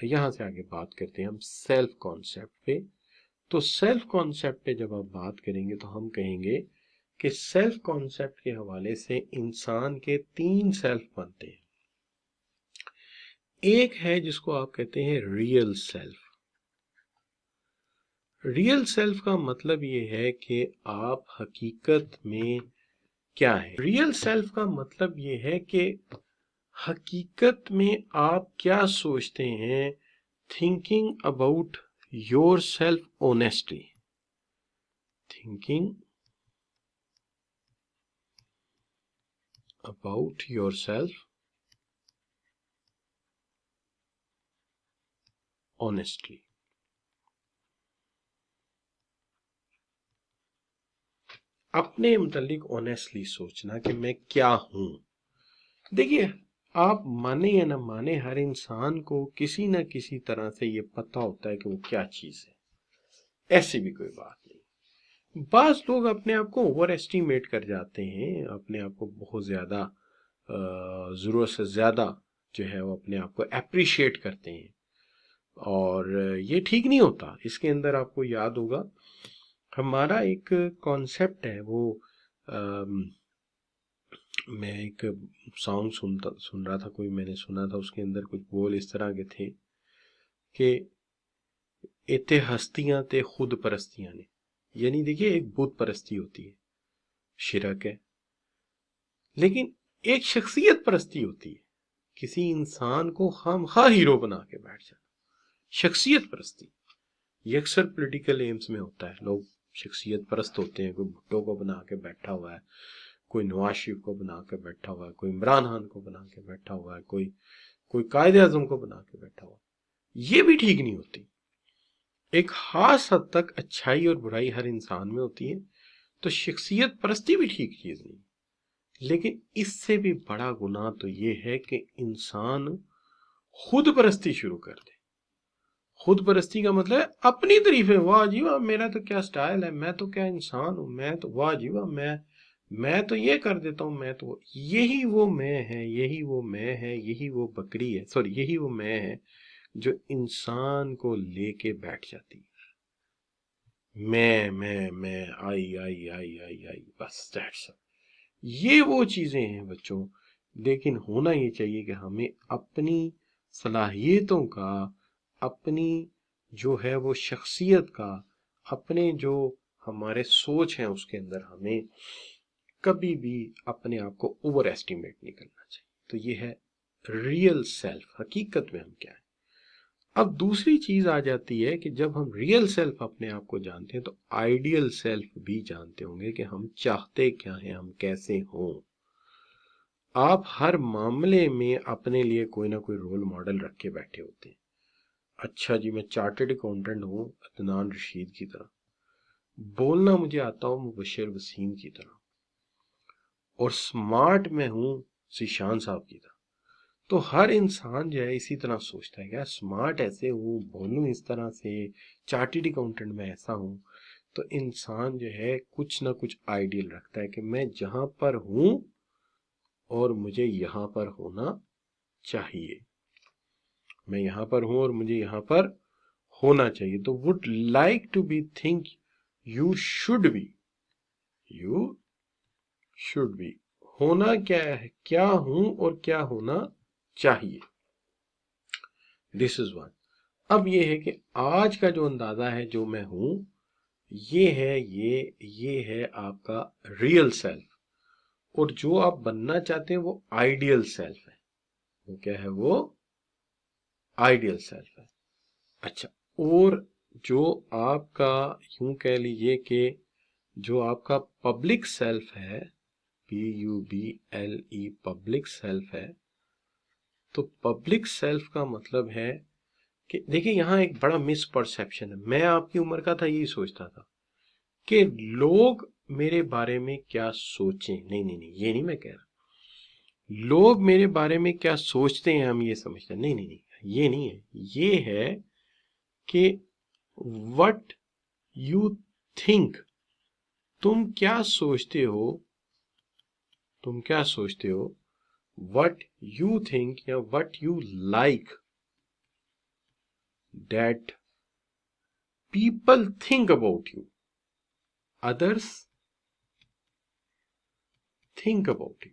यहाँ से आगे बात करते हैं हम सेल्फ कॉन्सेप्ट पे। तो सेल्फ कॉन्सेप्ट पे जब आप बात करेंगे तो हम कहेंगे कि सेल्फ कॉन्सेप्ट के हवाले से इंसान के 3 सेल्फ बनते हैं। एक है जिसको आप कहते हैं रियल सेल्फ। रियल सेल्फ का मतलब ये है कि आप हकीकत में क्या है। रियल सेल्फ का मतलब ये है कि हकीकत में आप क्या सोचते हैं, thinking about your self honestly, thinking about your self honestly. अपने मुतालिक ऑनेस्टली सोचना कि मैं क्या हूं। देखिए, आप माने या ना माने, हर इंसान को किसी न किसी तरह से ये पता होता है कि वो क्या चीज है। ऐसी भी कोई बात नहीं। बास लोग अपने आप को ओवर एस्टिमेट कर जाते हैं, अपने आप को बहुत ज्यादा जरूरत से ज्यादा जो है वो अपने आप को अप्रिशिएट करते हैं, और ये ठीक नहीं होता। इसके अंदर आपको याद होगा हमारा एक कॉन्सेप्ट है वो, मैं एक सॉन्ग सुन रहा था, कोई मैंने सुना था, उसके अंदर कुछ बोल इस तरह के थे कि इते हस्तियां ते खुद परस्तियां ने, यानी देखिए एक बुत परस्ती होती है, शिरक है, लेकिन एक शख्सियत परस्ती होती है, किसी इंसान को हम हीरो बना के बैठ जाना, शख्सियत परस्ती। ये अक्सर पॉलिटिकल एम्स में होता है, लोग शख्सियत परस्त होते हैं। कोई भुट्टो को बना के बैठा हुआ है, कोई नवाज शरीफ को बना के बैठा हुआ है, कोई इमरान खान को बना के बैठा हुआ है, कोई कोई कायदे आजम को बना के बैठा हुआ है। ये भी ठीक नहीं होती। एक खास हद तक अच्छाई और बुराई हर इंसान में होती है, तो शख्सियत परस्ती भी ठीक चीज नहीं। लेकिन इससे भी बड़ा गुनाह तो ये है कि इंसान खुद परस्ती शुरू कर दे। खुद परस्ती का मतलब है अपनी तारीफें, वाह जी वाह मेरा तो क्या स्टाइल है, मैं तो क्या इंसान हूं, मैं तो वाह जी वाह, मैं तो ये कर देता हूं, मैं तो यही वो मैं है, यही वो मैं है, यही वो बकरी है, सॉरी यही वो मैं है जो इंसान को लेके बैठ जाती है। मैं आई आई आई आई आई, बस दैट्स ऑल। ये वो चीजें हैं बच्चों। लेकिन होना ये चाहिए कि हमें अपनी सलाहियतों का, अपनी जो है वो शख्सियत का, अपने जो हमारे सोच हैं उसके अंदर हमें कभी भी अपने आप को ओवर एस्टिमेट नहीं करना चाहिए। तो ये है रियल सेल्फ, हकीकत में हम क्या है। अब दूसरी चीज आ जाती है कि जब हम रियल सेल्फ अपने आप को जानते हैं तो आइडियल सेल्फ भी जानते होंगे कि हम चाहते क्या हैं, हम कैसे हों। आप हर मामले में अपने लिए कोई ना कोई रोल मॉडल रख के बैठे होते हैं। अच्छा जी, मैं चार्टर्ड अकाउंटेंट हूँ अदनान रशीद की तरह, बोलना मुझे आता हूँ मुबशर वसीम की तरह, और स्मार्ट में हूँ जीशान साहब की तरह। तो हर इंसान जो है इसी तरह सोचता है, क्या स्मार्ट ऐसे हूँ, बोलूं इस तरह से, चार्टर्ड अकाउंटेंट में ऐसा हूँ। तो इंसान जो है कुछ ना कुछ आइडियल रखता है कि मैं जहां पर हूं और मुझे यहां पर होना चाहिए, मैं यहां पर हूं और मुझे यहां पर होना चाहिए। तो would like to be think you should be, you should be, होना क्या है, क्या हूं और क्या होना चाहिए। This is one. अब ये है कि आज का जो अंदाजा है जो मैं हूं, ये है ये है आपका रियल सेल्फ, और जो आप बनना चाहते हैं वो आइडियल सेल्फ है। वो क्या है, वो आइडियल सेल्फ है। अच्छा, और जो आपका, यूं कह लीजिए कि जो आपका पब्लिक सेल्फ है, PUBLE, पब्लिक सेल्फ है, तो पब्लिक सेल्फ का मतलब है कि देखिए यहां एक बड़ा मिसपरसेप्शन है। मैं आपकी उम्र का था, यही सोचता था कि लोग मेरे बारे में क्या सोचें। नहीं नहीं नहीं, ये नहीं मैं कह रहा। लोग मेरे बारे में क्या सोचते हैं हम ये समझते हैं, नहीं नहीं नहीं, ये नहीं है। ये है कि वट यू थिंक, तुम क्या सोचते हो, तुम क्या सोचते हो, वट यू थिंक या what you like, that people think about you. Others think about you.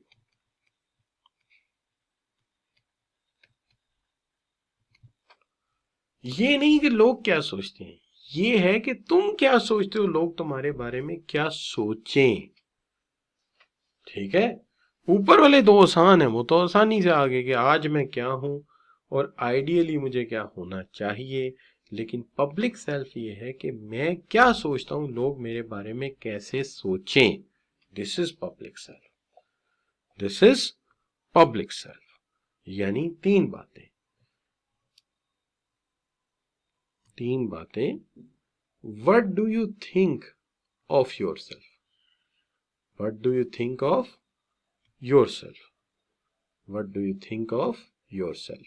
ये नहीं कि लोग क्या सोचते हैं, ये है कि तुम क्या सोचते हो, लोग तुम्हारे बारे में क्या सोचें। ठीक है, ऊपर वाले दो आसान है, वो तो आसानी से आगे कि आज मैं क्या हूं और आइडियली मुझे क्या होना चाहिए। लेकिन पब्लिक सेल्फ ये है कि मैं क्या सोचता हूं, लोग मेरे बारे में कैसे सोचें। This is public self, this is public self. यानी तीन बातें। What do you think of yourself? What do you think of yourself? What do you think of yourself?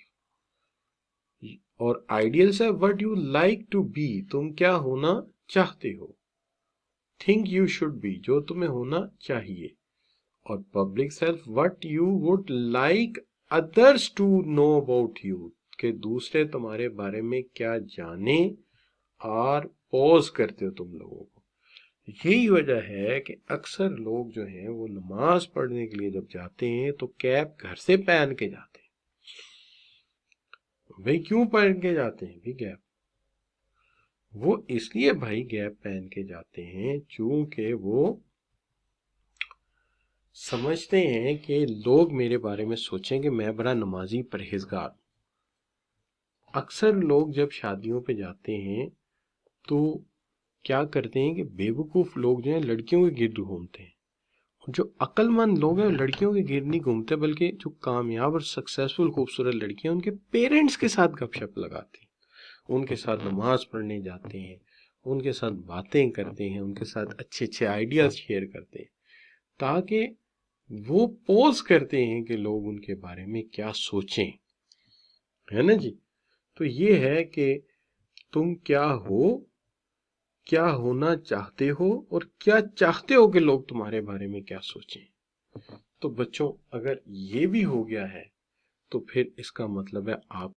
और आइडियल से what you like to be, तुम क्या होना चाहते हो। थिंक यू शुड बी, जो तुम्हें होना चाहिए। और public self what you would like others to know about you, कि दूसरे तुम्हारे बारे में क्या जाने और पॉज करते हो तुम लोगों को। यही वजह है कि अक्सर लोग जो हैं वो नमाज पढ़ने के लिए जब जाते हैं तो कैप घर से पहन के जाते हैं। भाई क्यों पहन के जाते हैं भी कैप? वो इसलिए भाई कैप पहन के जाते हैं क्योंकि वो समझते हैं कि लोग मेरे बारे में सोचें कि मैं बड़ा नमाजी परहेजगार। अक्सर लोग जब शादियों पे जाते हैं तो क्या करते हैं कि बेवकूफ लोग जो हैं लड़कियों के गिर्द घूमते हैं। जो अक्लमंद लोग हैं लड़कियों के गिर्द नहीं घूमते, बल्कि जो कामयाब और सक्सेसफुल खूबसूरत लड़कियां उनके पेरेंट्स के साथ गपशप लगाती हैं, उनके साथ नमाज पढ़ने जाते हैं, उनके साथ बातें करते हैं, उनके साथ अच्छे अच्छे आइडियाज शेयर करते हैं, ताकि वो पोज करते हैं कि लोग उनके बारे में क्या सोचें। है ना जी? तो ये है कि तुम क्या हो, क्या होना चाहते हो और क्या चाहते हो कि लोग तुम्हारे बारे में क्या सोचें। तो बच्चों अगर ये भी हो गया है तो फिर इसका मतलब है आप